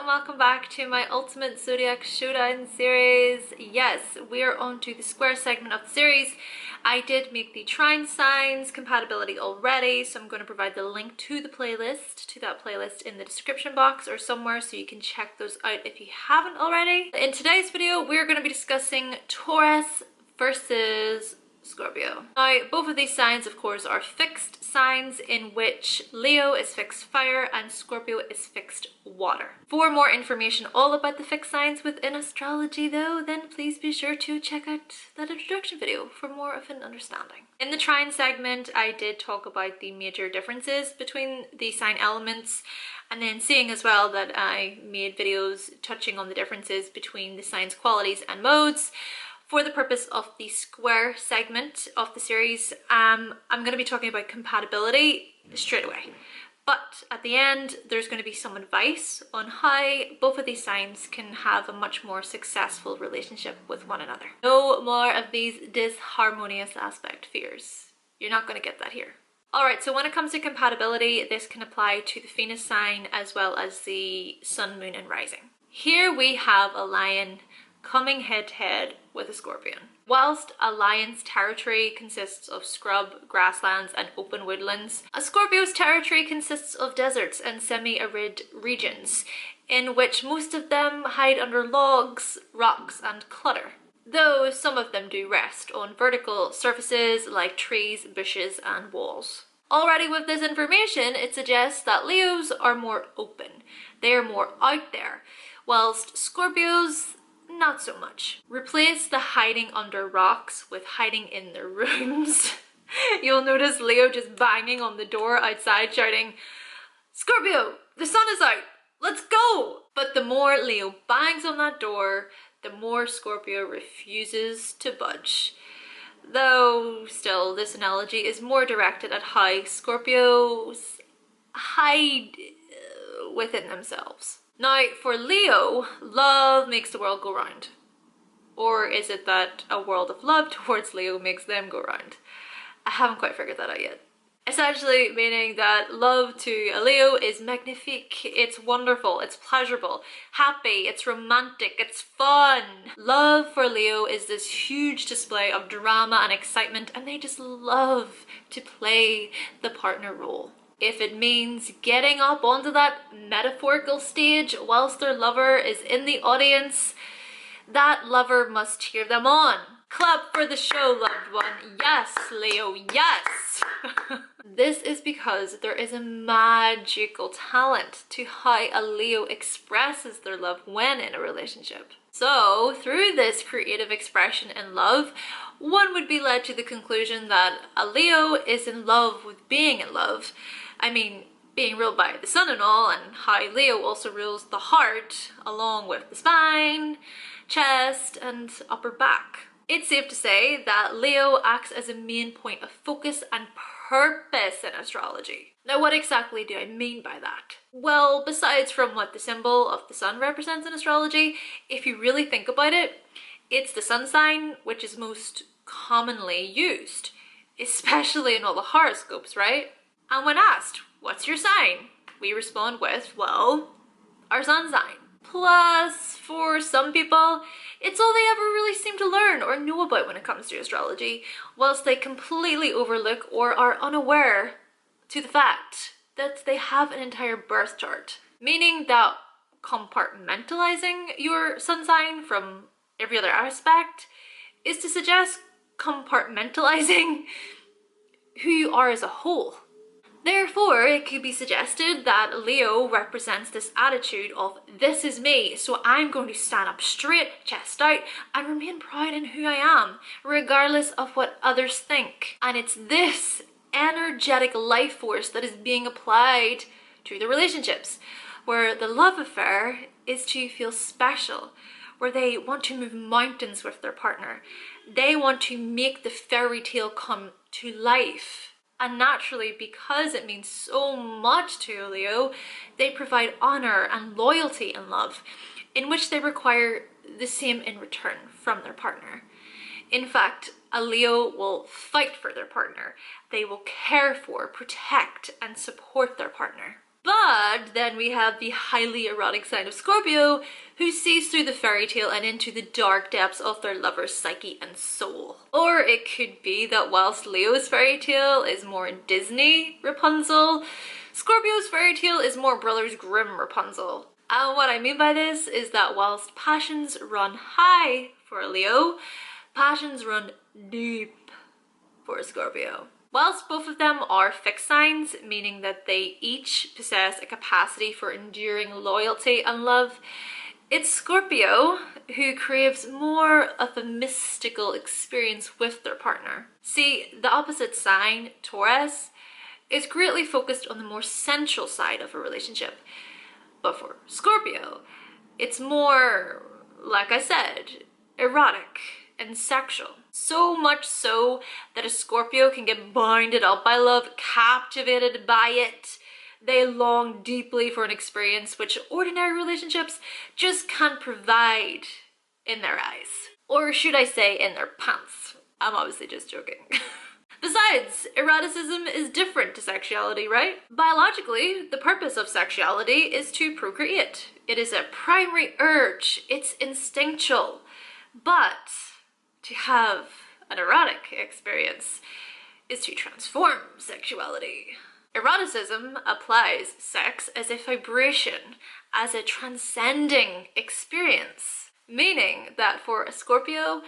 welcome back to my Ultimate Zodiac Showdown series. Yes, we are on to the square segment of the series. I did make the trine signs compatibility already, so I'm going to provide the link to that playlist in the description box or somewhere so you can check those out if you haven't already. In today's video, we're going to be discussing Taurus versus Scorpio. Now, both of these signs, of course, are fixed signs in which Leo is fixed fire and Scorpio is fixed water. For more information all about the fixed signs within astrology though, then please be sure to check out that introduction video for more of an understanding. In the trine segment, I did talk about the major differences between the sign elements, and then seeing as well that I made videos touching on the differences between the signs' qualities and modes. For the purpose of the square segment of the series, I'm going to be talking about compatibility straight away. But at the end, there's going to be some advice on how both of these signs can have a much more successful relationship with one another. No more of these disharmonious aspect fears. You're not going to get that here. Alright, so when it comes to compatibility, this can apply to the Venus sign as well as the Sun, Moon and Rising. Here we have a lion coming head to head with a scorpion. Whilst a lion's territory consists of scrub, grasslands and open woodlands, a Scorpio's territory consists of deserts and semi-arid regions, in which most of them hide under logs, rocks and clutter, though some of them do rest on vertical surfaces like trees, bushes and walls. Already with this information, it suggests that Leos are more open. They are more out there, whilst Scorpios not so much. Replace the hiding under rocks with hiding in their rooms. You'll notice Leo just banging on the door outside shouting, "Scorpio, the sun is out, let's go!" But the more Leo bangs on that door, the more Scorpio refuses to budge. Though still, this analogy is more directed at how Scorpios hide within themselves. Now, for Leo, love makes the world go round. Or is it that a world of love towards Leo makes them go round? I haven't quite figured that out yet. Essentially meaning that love to a Leo is magnifique, it's wonderful, it's pleasurable, happy, it's romantic, it's fun. Love for Leo is this huge display of drama and excitement, and they just love to play the partner role. If it means getting up onto that metaphorical stage whilst their lover is in the audience, that lover must cheer them on. Clap for the show, loved one. Yes, Leo, yes! This is because there is a magical talent to how a Leo expresses their love when in a relationship. So, through this creative expression in love, one would be led to the conclusion that a Leo is in love with being in love. I mean, being ruled by the sun and all, and how Leo also rules the heart, along with the spine, chest, and upper back. It's safe to say that Leo acts as a main point of focus and purpose in astrology. Now, what exactly do I mean by that? Well, besides from what the symbol of the sun represents in astrology, if you really think about it, it's the sun sign which is most commonly used, especially in all the horoscopes, right? And when asked, what's your sign? We respond with, well, our sun sign. Plus, for some people, it's all they ever really seem to learn or know about when it comes to astrology, whilst they completely overlook or are unaware to the fact that they have an entire birth chart. Meaning that compartmentalizing your sun sign from every other aspect is to suggest compartmentalizing who you are as a whole. Therefore, it could be suggested that Leo represents this attitude of, this is me, so I'm going to stand up straight, chest out, and remain proud in who I am, regardless of what others think. And it's this energetic life force that is being applied to the relationships, where the love affair is to feel special, where they want to move mountains with their partner. They want to make the fairy tale come to life. And naturally, because it means so much to a Leo, they provide honor and loyalty in love, in which they require the same in return from their partner. In fact, a Leo will fight for their partner. They will care for, protect, and support their partner. But then we have the highly erotic sign of Scorpio, who sees through the fairy tale and into the dark depths of their lover's psyche and soul. Or it could be that whilst Leo's fairy tale is more Disney Rapunzel, Scorpio's fairy tale is more Brothers Grimm Rapunzel. And what I mean by this is that whilst passions run high for Leo, passions run deep for Scorpio. Whilst both of them are fixed signs, meaning that they each possess a capacity for enduring loyalty and love, it's Scorpio who craves more of a mystical experience with their partner. See, the opposite sign, Taurus, is greatly focused on the more sensual side of a relationship. But for Scorpio, it's more, like I said, erotic and sexual. So much so that a Scorpio can get binded up by love, captivated by it. They long deeply for an experience which ordinary relationships just can't provide in their eyes. Or should I say in their pants? I'm obviously just joking. Besides, eroticism is different to sexuality, right? Biologically, the purpose of sexuality is to procreate. It is a primary urge. It's instinctual. But to have an erotic experience is to transform sexuality. Eroticism applies sex as a vibration, as a transcending experience, meaning that for a Scorpio,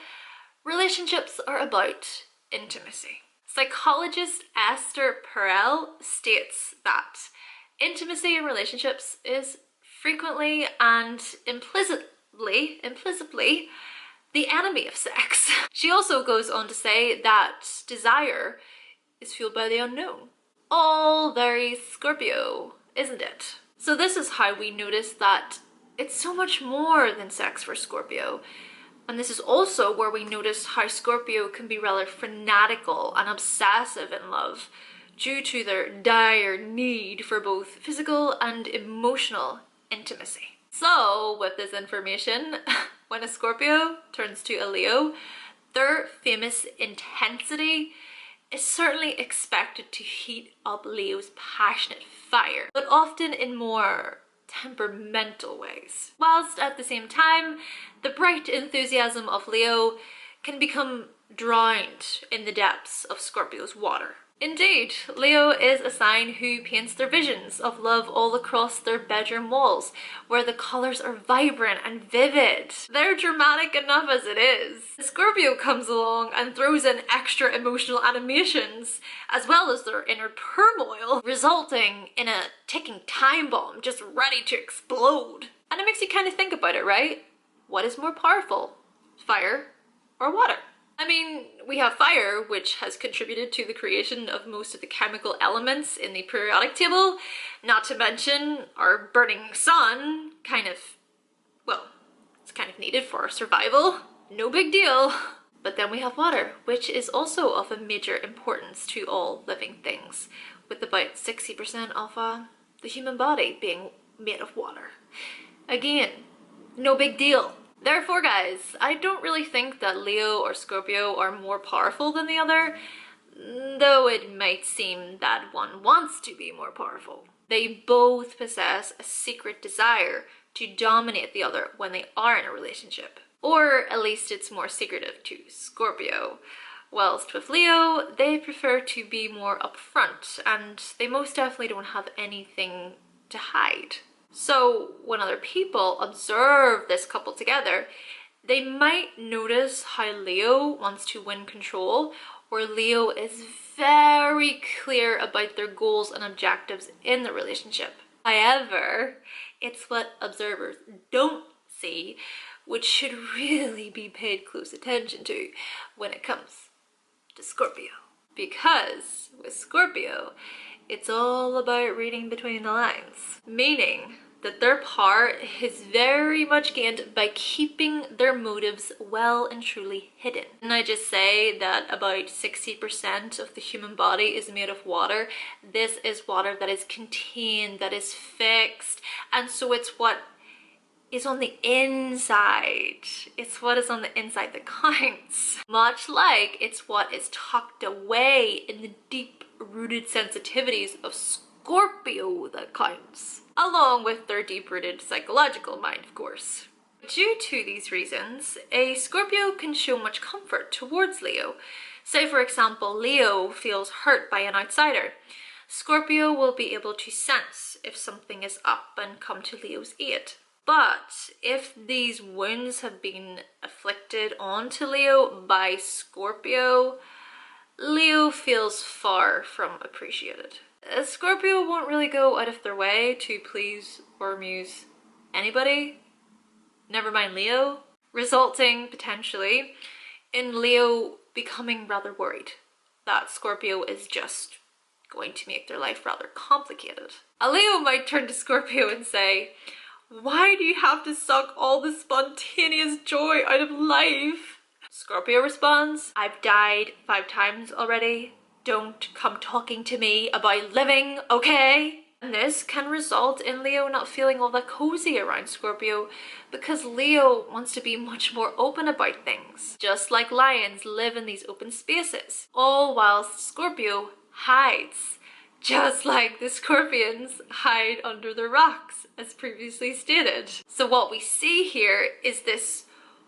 relationships are about intimacy. Psychologist Esther Perel states that intimacy in relationships is frequently and implicitly the enemy of sex. She also goes on to say that desire is fueled by the unknown. All very Scorpio, isn't it? So this is how we notice that it's so much more than sex for Scorpio. And this is also where we notice how Scorpio can be rather fanatical and obsessive in love due to their dire need for both physical and emotional intimacy. So with this information, when a Scorpio turns to a Leo, their famous intensity is certainly expected to heat up Leo's passionate fire, but often in more temperamental ways. Whilst at the same time, the bright enthusiasm of Leo can become drowned in the depths of Scorpio's water. Indeed, Leo is a sign who paints their visions of love all across their bedroom walls, where the colours are vibrant and vivid. They're dramatic enough as it is. Scorpio comes along and throws in extra emotional animations, as well as their inner turmoil, resulting in a ticking time bomb just ready to explode. And it makes you kind of think about it, right? What is more powerful, fire or water? I mean, we have fire, which has contributed to the creation of most of the chemical elements in the periodic table, not to mention our burning sun, it's kind of needed for our survival. No big deal. But then we have water, which is also of a major importance to all living things, with about 60% of the human body being made of water. Again, no big deal. Therefore, guys, I don't really think that Leo or Scorpio are more powerful than the other, though it might seem that one wants to be more powerful. They both possess a secret desire to dominate the other when they are in a relationship. Or at least it's more secretive to Scorpio. Whilst with Leo, they prefer to be more upfront, and they most definitely don't have anything to hide. So when other people observe this couple together, they might notice how Leo wants to win control, or Leo is very clear about their goals and objectives in the relationship. However, it's what observers don't see, which should really be paid close attention to when it comes to Scorpio. Because with Scorpio, it's all about reading between the lines, meaning that their power is very much gained by keeping their motives well and truly hidden. And I just say that about 60% of the human body is made of water. This is water that is contained, that is fixed, and so it's what is on the inside. It's what is on the inside that counts. Much like it's what is tucked away in the deep-rooted sensitivities of Scorpio that counts, along with their deep-rooted psychological mind, of course. Due to these reasons, a Scorpio can show much comfort towards Leo. Say, for example, Leo feels hurt by an outsider. Scorpio will be able to sense if something is up and come to Leo's aid. But if these wounds have been inflicted onto Leo by Scorpio, Leo feels far from appreciated. A Scorpio won't really go out of their way to please or amuse anybody, never mind Leo, resulting potentially in Leo becoming rather worried that Scorpio is just going to make their life rather complicated. A Leo might turn to Scorpio and say, "Why do you have to suck all the spontaneous joy out of life?" Scorpio responds, "I've died 5 times already. Don't come talking to me about living, okay?" And this can result in Leo not feeling all that cozy around Scorpio because Leo wants to be much more open about things. Just like lions live in these open spaces, all whilst Scorpio hides. Just like the scorpions hide under the rocks, as previously stated. So what we see here is this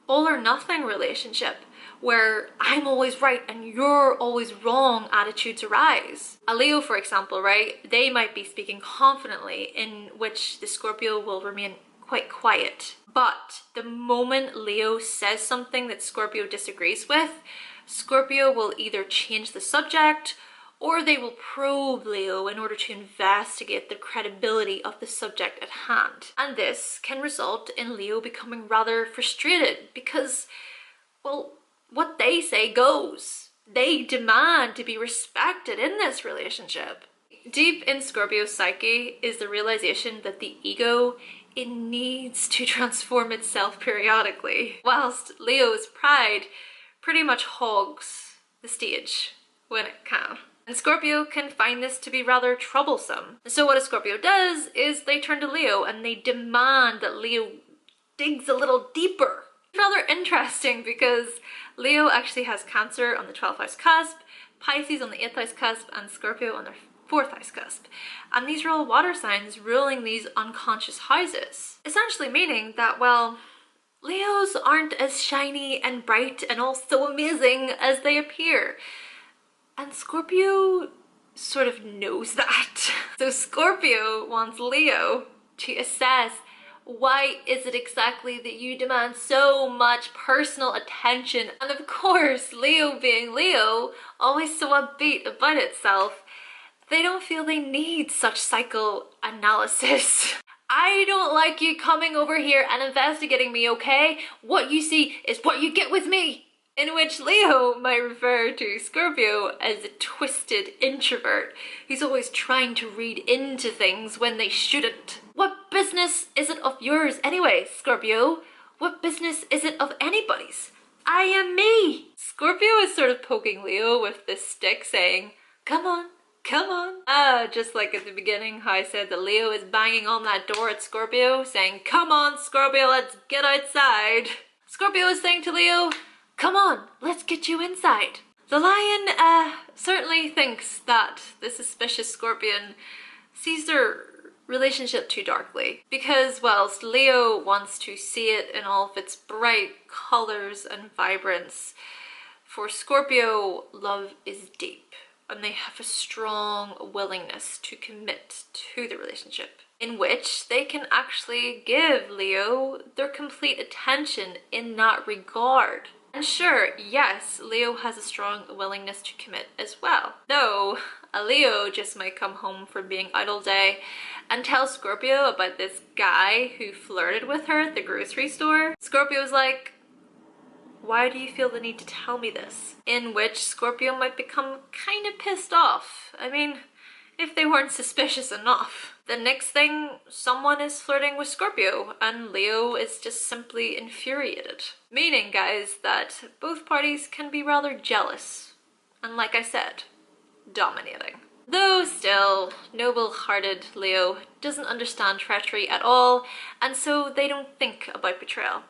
all or nothing relationship where I'm always right and you're always wrong attitudes arise. A Leo, for example, right, they might be speaking confidently, in which the Scorpio will remain quite quiet. But the moment Leo says something that Scorpio disagrees with, Scorpio will either change the subject or they will probe Leo in order to investigate the credibility of the subject at hand. And this can result in Leo becoming rather frustrated because, well, what they say goes. They demand to be respected in this relationship. Deep in Scorpio's psyche is the realization that the ego, it needs to transform itself periodically, whilst Leo's pride pretty much hogs the stage when it can. And Scorpio can find this to be rather troublesome. So what a Scorpio does is they turn to Leo and they demand that Leo digs a little deeper. Rather interesting because Leo actually has Cancer on the 12th house cusp, Pisces on the 8th house cusp, and Scorpio on their 4th house cusp. And these are all water signs ruling these unconscious houses. Essentially meaning that, well, Leos aren't as shiny and bright and all so amazing as they appear. And Scorpio sort of knows that. So Scorpio wants Leo to assess, why is it exactly that you demand so much personal attention? And of course, Leo being Leo, always so upbeat about itself, they don't feel they need such psychoanalysis. I don't like you coming over here and investigating me, okay? What you see is what you get with me. In which Leo might refer to Scorpio as a twisted introvert who's always trying to read into things when they shouldn't. What business is it of yours anyway, Scorpio? What business is it of anybody's? I am me. Scorpio is sort of poking Leo with this stick saying, come on, come on. Just like at the beginning how I said that Leo is banging on that door at Scorpio saying, come on Scorpio, let's get outside. Scorpio is saying to Leo, come on, let's get you inside. The lion certainly thinks that the suspicious scorpion sees their relationship too darkly, because whilst Leo wants to see it in all of its bright colors and vibrance, for Scorpio, love is deep and they have a strong willingness to commit to the relationship, in which they can actually give Leo their complete attention in that regard. And sure, yes, Leo has a strong willingness to commit as well. Though, a Leo just might come home from being out all day and tell Scorpio about this guy who flirted with her at the grocery store. Scorpio's like, why do you feel the need to tell me this? In which Scorpio might become kind of pissed off. I mean, if they weren't suspicious enough. The next thing, someone is flirting with Scorpio and Leo is just simply infuriated. Meaning, guys, that both parties can be rather jealous. And like I said, dominating. Though still, noble-hearted Leo doesn't understand treachery at all, and so they don't think about betrayal.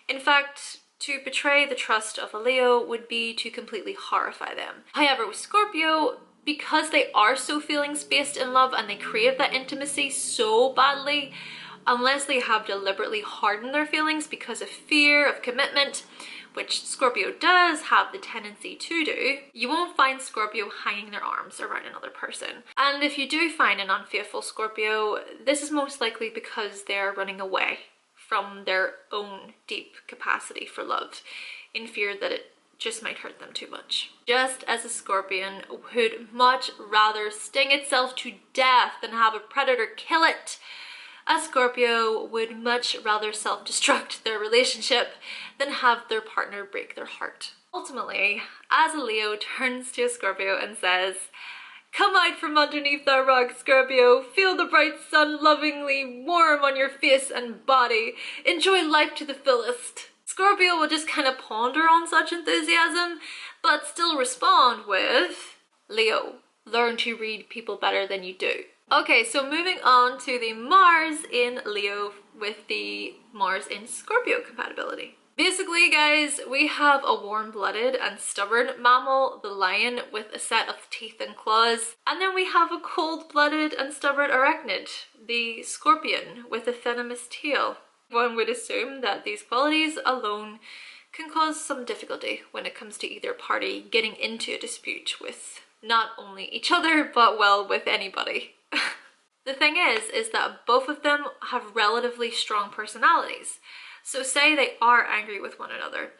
In fact, to betray the trust of a Leo would be to completely horrify them. However, with Scorpio, because they are so feelings-based in love and they crave that intimacy so badly, unless they have deliberately hardened their feelings because of fear of commitment, which Scorpio does have the tendency to do, you won't find Scorpio hanging their arms around another person. And if you do find an unfaithful Scorpio, this is most likely because they're running away from their own deep capacity for love in fear that it just might hurt them too much. Just as a Scorpion would much rather sting itself to death than have a predator kill it, a Scorpio would much rather self-destruct their relationship than have their partner break their heart. Ultimately, as a Leo turns to a Scorpio and says, "Come out from underneath that rock, Scorpio. Feel the bright sun lovingly warm on your face and body. Enjoy life to the fullest." Scorpio will just kind of ponder on such enthusiasm, but still respond with, "Leo, learn to read people better than you do." Okay, so moving on to the Mars in Leo with the Mars in Scorpio compatibility. Basically, guys, we have a warm-blooded and stubborn mammal, the lion, with a set of teeth and claws. And then we have a cold-blooded and stubborn arachnid, the scorpion, with a venomous tail. One would assume that these qualities alone can cause some difficulty when it comes to either party getting into a dispute with not only each other, but well, with anybody. The thing is that both of them have relatively strong personalities. So say they are angry with one another,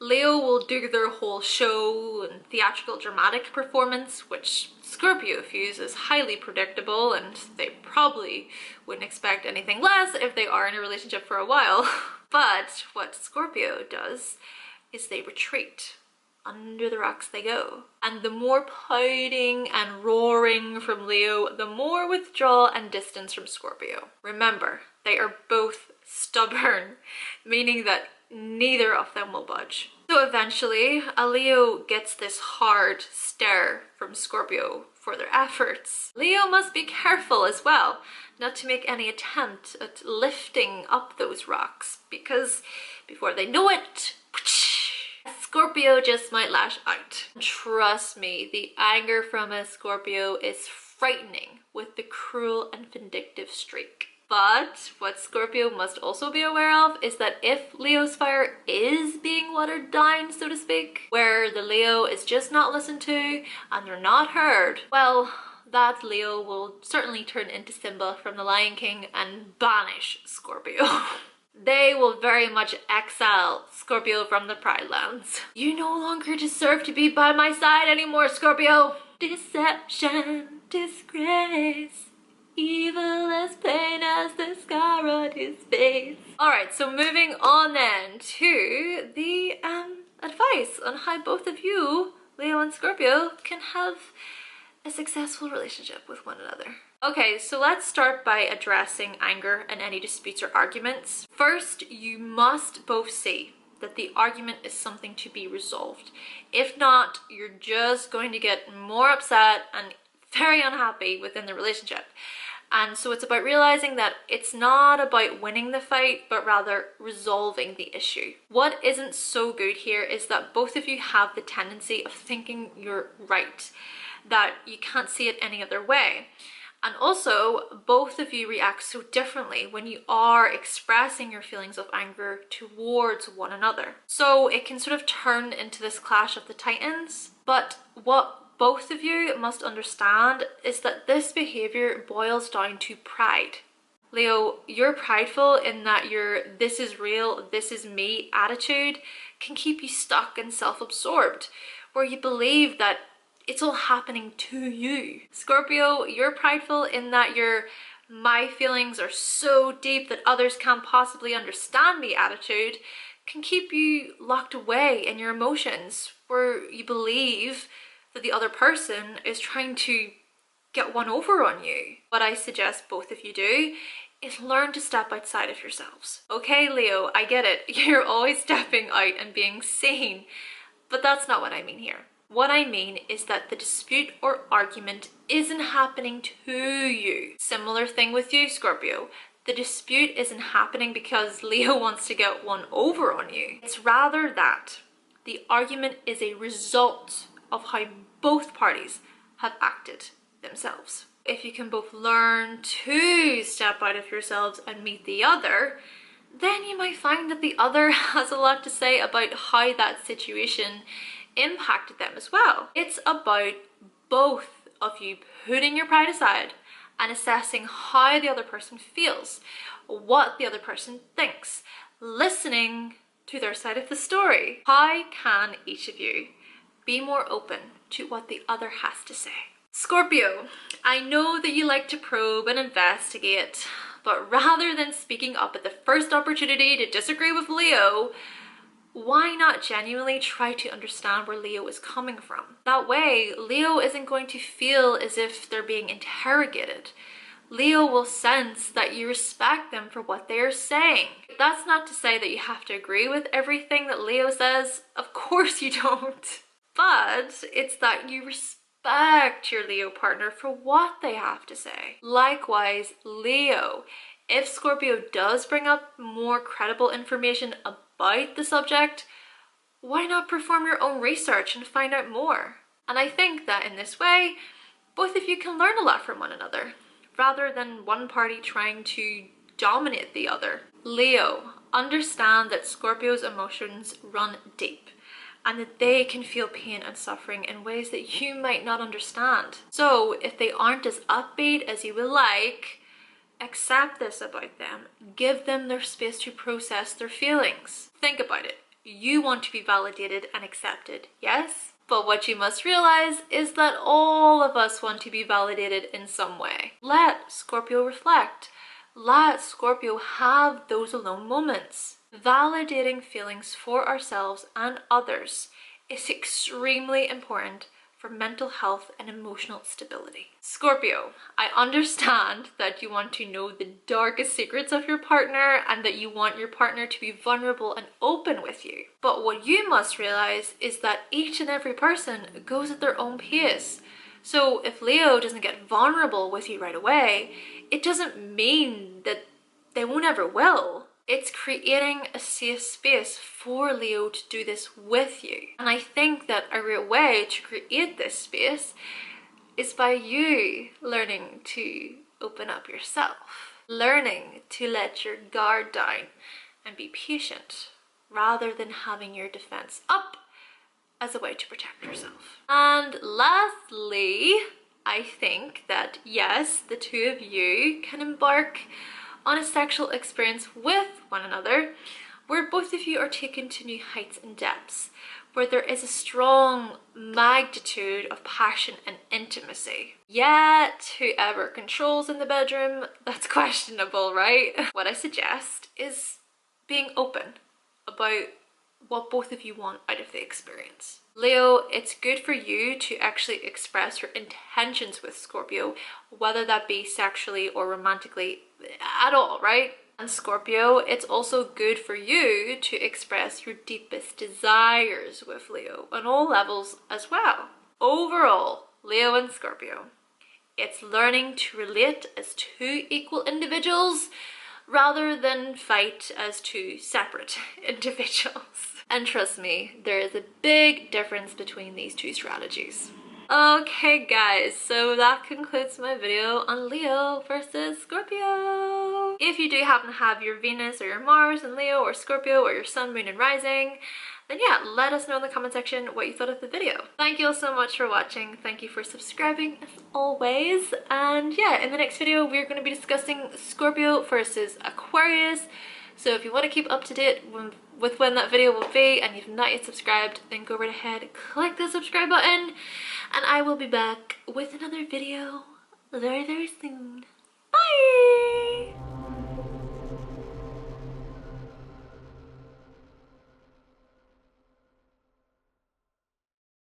Leo will do their whole show and theatrical dramatic performance, which Scorpio views as highly predictable, and they probably wouldn't expect anything less if they are in a relationship for a while. But what Scorpio does is they retreat. Under the rocks they go. And the more pouting and roaring from Leo, the more withdrawal and distance from Scorpio. Remember, they are both stubborn, meaning that neither of them will budge. So eventually, a Leo gets this hard stare from Scorpio for their efforts. Leo must be careful as well not to make any attempt at lifting up those rocks, because before they know it, Scorpio just might lash out. Trust me, the anger from a Scorpio is frightening with the cruel and vindictive streak. But what Scorpio must also be aware of is that if Leo's fire is being watered down, so to speak, where the Leo is just not listened to and they're not heard, well, that Leo will certainly turn into Simba from The Lion King and banish Scorpio. They will very much exile Scorpio from the Pride Lands. You no longer deserve to be by my side anymore, Scorpio. Deception, disgrace, evil as plain as the scar on his face. Alright, so moving on then to the advice on how both of you, Leo and Scorpio, can have a successful relationship with one another. Okay, so let's start by addressing anger and any disputes or arguments. First, you must both see that the argument is something to be resolved. If not, you're just going to get more upset and very unhappy within the relationship. And so it's about realizing that it's not about winning the fight, but rather resolving the issue. What isn't so good here is that both of you have the tendency of thinking you're right, that you can't see it any other way. And also, both of you react so differently when you are expressing your feelings of anger towards one another. So it can sort of turn into this clash of the titans. But what both of you must understand is that this behavior boils down to pride. Leo, you're prideful in that your "this is real, this is me" attitude can keep you stuck and self-absorbed, where you believe that it's all happening to you. Scorpio, you're prideful in that your "my feelings are so deep that others can't possibly understand me" attitude can keep you locked away in your emotions, where you believe that the other person is trying to get one over on you. What I suggest both of you do is learn to step outside of yourselves. Okay, Leo, I get it. You're always stepping out and being seen, but that's not what I mean here. What I mean is that the dispute or argument isn't happening to you. Similar thing with you, Scorpio. The dispute isn't happening because Leo wants to get one over on you. It's rather that the argument is a result of how both parties have acted themselves. If you can both learn to step out of yourselves and meet the other, then you might find that the other has a lot to say about how that situation impacted them as well. It's about both of you putting your pride aside and assessing how the other person feels, what the other person thinks, listening to their side of the story. How can each of you be more open to what the other has to say? Scorpio, I know that you like to probe and investigate, but rather than speaking up at the first opportunity to disagree with Leo, why not genuinely try to understand where Leo is coming from? That way, Leo isn't going to feel as if they're being interrogated. Leo will sense that you respect them for what they are saying. That's not to say that you have to agree with everything that Leo says. Of course you don't. But it's that you respect your Leo partner for what they have to say. Likewise, Leo, if Scorpio does bring up more credible information about the subject, why not perform your own research and find out more? And I think that in this way, both of you can learn a lot from one another, rather than one party trying to dominate the other. Leo, understand that Scorpio's emotions run deep, and that they can feel pain and suffering in ways that you might not understand. So if they aren't as upbeat as you would like, accept this about them. Give them their space to process their feelings. Think about it. You want to be validated and accepted, yes? But what you must realize is that all of us want to be validated in some way. Let Scorpio reflect. Let Scorpio have those alone moments. Validating feelings for ourselves and others is extremely important for mental health and emotional stability. Scorpio, I understand that you want to know the darkest secrets of your partner and that you want your partner to be vulnerable and open with you. But what you must realize is that each and every person goes at their own pace. So if Leo doesn't get vulnerable with you right away, it doesn't mean that they won't ever will. It's creating a safe space for Leo to do this with you. And I think that a real way to create this space is by you learning to open up yourself. Learning to let your guard down and be patient rather than having your defense up as a way to protect yourself. And lastly, I think that yes, the two of you can embark on a sexual experience with one another where both of you are taken to new heights and depths, where there is a strong magnitude of passion and intimacy. Yet, whoever controls in the bedroom, that's questionable, right? What I suggest is being open about what both of you want out of the experience. Leo, it's good for you to actually express your intentions with Scorpio, whether that be sexually or romantically at all, right? And Scorpio, it's also good for you to express your deepest desires with Leo on all levels as well. Overall, Leo and Scorpio, it's learning to relate as two equal individuals rather than fight as two separate individuals. And trust me, there is a big difference between these two strategies. Okay guys, so that concludes my video on Leo versus Scorpio. If you do happen to have your Venus or your Mars in Leo or Scorpio, or your Sun, Moon and Rising, then yeah, let us know in the comment section what you thought of the video. Thank you all so much for watching. Thank you for subscribing as always. And yeah, in the next video, we're going to be discussing Scorpio versus Aquarius. So if you want to keep up to date with when that video will be and you've not yet subscribed, then go right ahead, click the subscribe button, and I will be back with another video very, very soon. Bye!